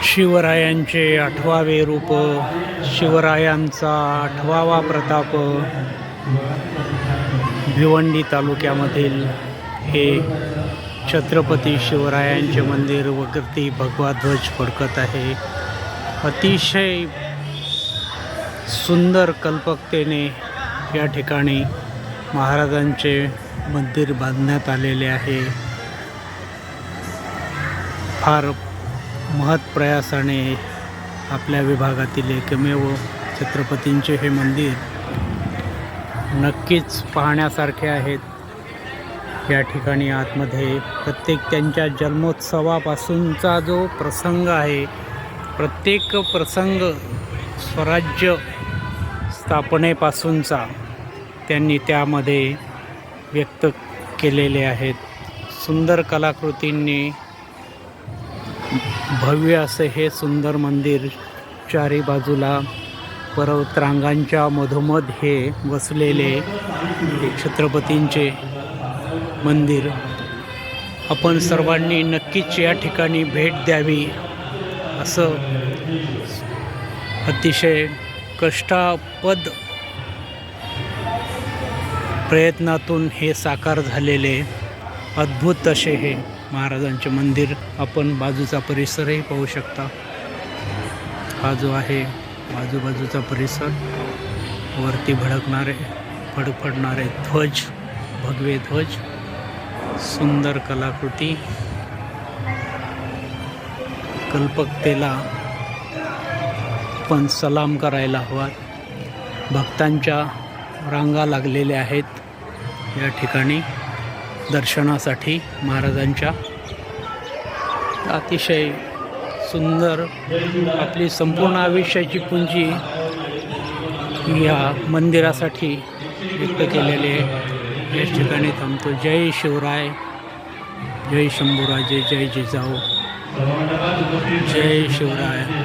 शिवरायांचे 8वे रूप, शिवरायांचा 8वा प्रताप, भिवंडी तालुक्यामधील हे छत्रपती शिवरायांचे मंदिर वरती भगवा ध्वज फडकत आहे. अतिशय सुंदर कल्पकतेने या ठिकाणी महाराजांचे मंदिर बांधण्यात आलेले आहे. फार महत्प्रयासाने आपल्या विभागातील एकमेव छत्रपतींचे हे मंदिर नक्कीच पाहण्यासारखे आहेत. या ठिकाणी आतमध्ये प्रत्येक त्यांच्या जन्मोत्सवापासूनचा जो प्रसंग आहे, प्रत्येक प्रसंग स्वराज्य स्थापनेपासूनचा त्यांनी त्यामध्ये व्यक्त केलेले आहेत. सुंदर कलाकृतींनी भव्य असे हे सुंदर मंदिर, चारी बाजूला पर्वतरांगांच्या मधोमध हे वसलेले छत्रपतींचे मंदिर. आपण सर्वांनी नक्कीच या ठिकाणी भेट द्यावी, असं अतिशय कष्टापद प्रयत्नातून हे साकार झालेले अद्भुत असे हे महाराजांचे मंदिर. आपण बाजूचा परिसरही पाहू शकता. हा जो आहे आजूबाजूचा परिसर, वरती फडफडणारे ध्वज, भगवे ध्वज, सुंदर कलाकृती, कल्पकतेला पण सलाम करायला हवा. भक्तांच्या रांगा लागलेल्या आहेत या ठिकाणी दर्शनासाठी महाराजांच्या. अतिशय सुंदर आपली संपूर्ण आयुष्याची पुंजी या मंदिरासाठी व्यक्त केलेले आहे. या ठिकाणी थांबतो. जय शिवराय, जय शंभूराजे, जय जिजाऊ, जय शिवराय.